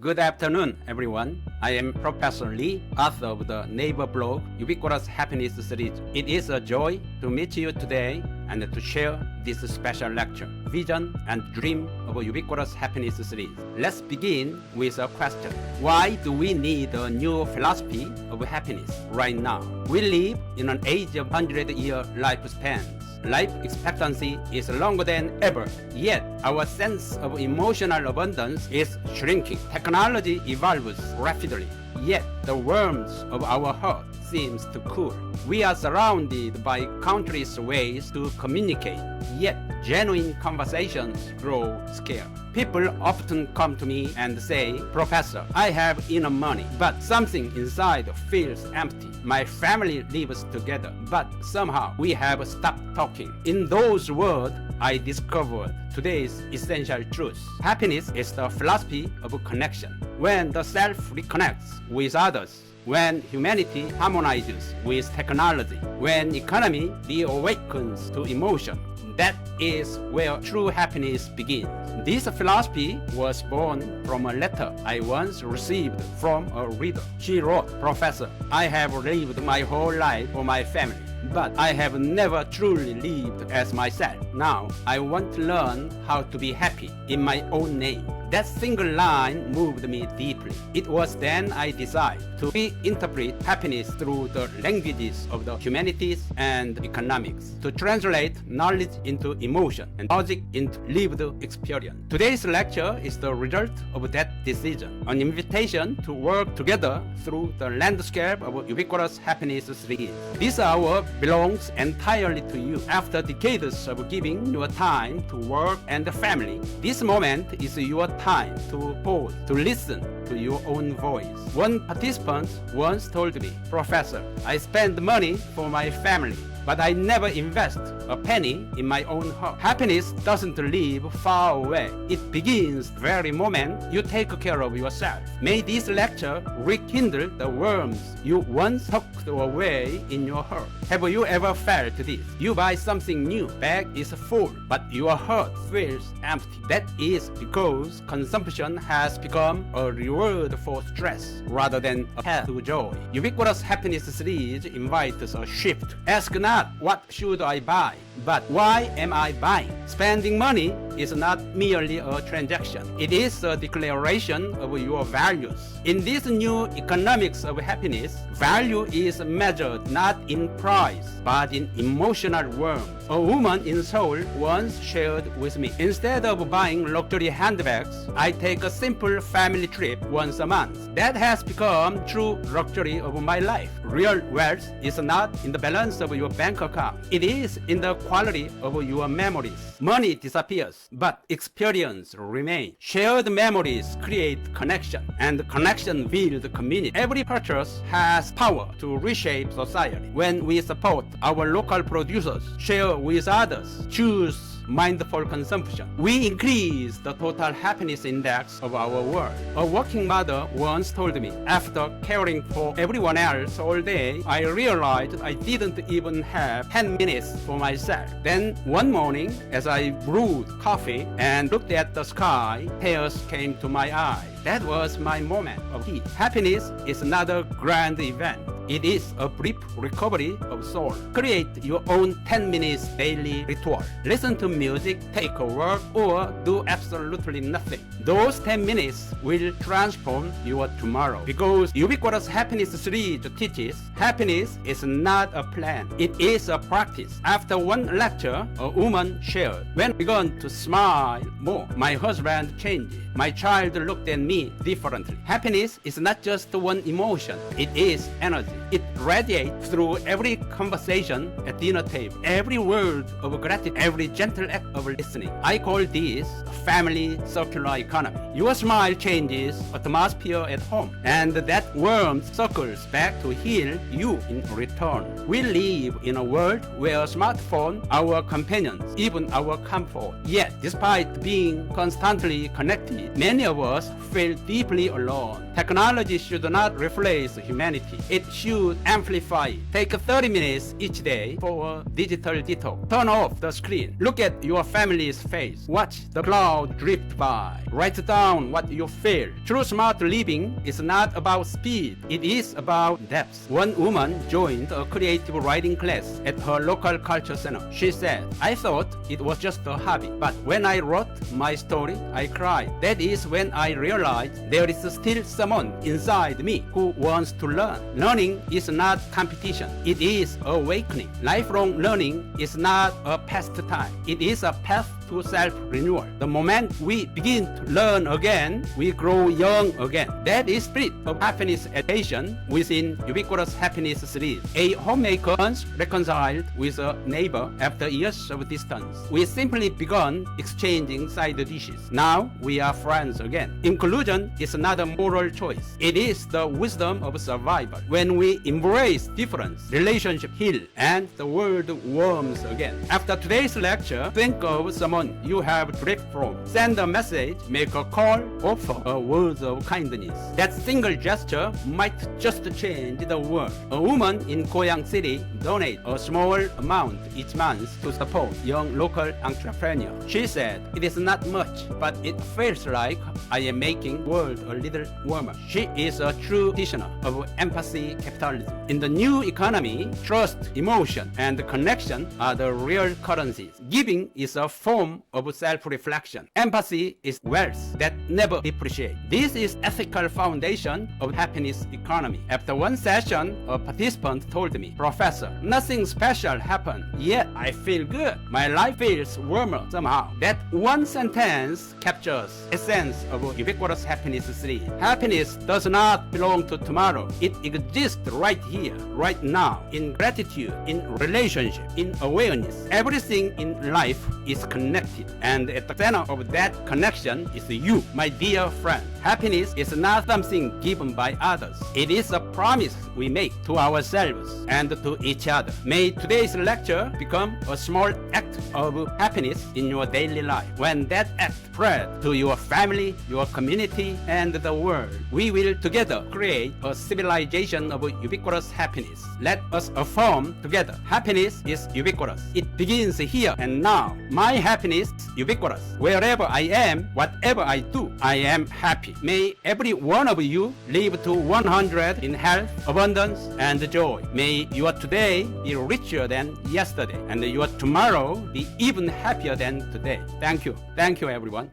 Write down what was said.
Good afternoon, everyone. I am Professor Lee, author of the Naver blog Ubiquitous Happiness series. It is a joy to meet you today and to share this special lecture, Vision and Dream of a Ubiquitous Happiness series. Let's begin with a question. Why do we need a new philosophy of happiness right now? We live in an age of 100-year lifespans. Life expectancy is longer than ever, yet our sense of emotional abundance is shrinking. Technology evolves rapidly, yet the warmth of our heart seems to cool. We are surrounded by countless ways to communicate, yet genuine conversations grow scarce. People often come to me and say, Professor, I have enough money, but something inside feels empty. My family lives together, but somehow we have stopped talking. In those words, I discovered today's essential truth. Happiness is the philosophy of connection. When the self reconnects with others, when humanity harmonizes with technology, when economy reawakens to emotion, that is where true happiness begins. This philosophy was born from a letter I once received from a reader. She wrote, Professor, I have lived my whole life for my family, but I have never truly lived as myself. Now I want to learn how to be happy in my own name. That single line moved me deeply. It was then I decided to reinterpret happiness through the languages of the humanities and economics, to translate knowledge into emotion and logic into lived experience. Today's lecture is the result of that decision, an invitation to work together through the landscape of Ubiquitous Happiness series. This hour belongs entirely to you. After decades of giving your time to work and family, this moment is your time to pause, to listen to your own voice. One participant once told me, Professor, I spend money for my family, but I never invest a penny in my own heart. Happiness doesn't live far away. It begins the very moment you take care of yourself. May this lecture rekindle the warmth you once tucked away in your heart. Have you ever felt this? You buy something new, bag is full, but your heart feels empty. That is because consumption has become a reward for stress rather than a path to joy. Ubiquitous Happiness series invites a shift. Ask not what should I buy, but why am I buying? Spending money is not merely a transaction. It is a declaration of your values. In this new economics of happiness, value is measured not in price, but in emotional warmth. A woman in Seoul once shared with me, instead of buying luxury handbags, I take a simple family trip once a month. That has become true luxury of my life. Real wealth is not in the balance of your bank account. It is in the quality of your memories. Money disappears, but experience remains. Shared memories create connection, and connection builds community. Every purchase has power to reshape society. When we support our local producers, share with others, choose mindful consumption, we increase the total happiness index of our world. A working mother once told me, after caring for everyone else all day, I realized I didn't even have 10 minutes for myself. Then one morning, as I brewed coffee and looked at the sky, tears came to my eyes. That was my moment of peace. Happiness is not a grand event. It is a brief recovery of soul. Create your own 10 minutes daily ritual. Listen to music, take a walk, or do absolutely nothing. Those 10 minutes will transform your tomorrow. Because Ubiquitous Happiness series teaches happiness is not a plan. It is a practice. After one lecture, a woman shared, when I began to smile more, my husband changed. My child looked at me differently. Happiness is not just one emotion. It is energy. It radiates through every conversation at dinner table, every word of gratitude, every gentle act of listening. I call this a family circular economy. Your smile changes atmosphere at home, and that warmth circles back to heal you in return. We live in a world where smartphones are our companions, even our comfort. Yet, despite being constantly connected, many of us feel deeply alone. Technology should not replace humanity. It should should amplify. Take 30 minutes each day for a digital detox. Turn off the screen. Look at your family's face. Watch the cloud drift by. Write down what you feel. True smart living is not about speed. It is about depth. One woman joined a creative writing class at her local culture center. She said, I thought it was just a hobby, but when I wrote my story, I cried. That is when I realized there is still someone inside me who wants to learn. Learning is not competition. It is awakening. Lifelong learning is not a pastime. It is a path to self-renewal. The moment we begin to learn again, we grow young again. That is spirit of happiness education within Ubiquitous Happiness series. A homemaker once reconciled with a neighbor after years of distance. We simply begun exchanging side dishes. Now we are friends again. Inclusion is not a moral choice. It is the wisdom of survival. When we embrace difference, relationship heal and the world warms again. After today's lecture, think of someone you have drift from. Send a message, make a call, offer a word of kindness. That single gesture might just change the world. A woman in Goyang City donated a small amount each month to support young local entrepreneurs. She said, it is not much, but it feels like I am making the world a little warmer. She is a true practitioner of empathy capitalism. In the new economy, trust, emotion, and connection are the real currencies. Giving is a form of self-reflection. Empathy is wealth that never depreciates. This is ethical foundation of happiness economy. After one session, a participant told me, Professor, nothing special happened, yet I feel good. My life feels warmer somehow. That one sentence captures essence of Ubiquitous Happiness series. Happiness does not belong to tomorrow. It exists right here, right now, in gratitude, in relationship, in awareness. Everything in life is connected, and at the center of that connection is you, my dear friend. Happiness is not something given by others. It is a promise we make to ourselves and to each other. May today's lecture become a small act of happiness in your daily life. When that act spreads to your family, your community, and the world, we will together create a civilization of ubiquitous happiness. Let us affirm together, happiness is ubiquitous. It begins here and now. My happiness is ubiquitous. Wherever I am, whatever I do, I am happy. May every one of you live to 100 in health, abundance, and joy. May your today be richer than yesterday, and your tomorrow be even happier than today. Thank you. Thank you, everyone.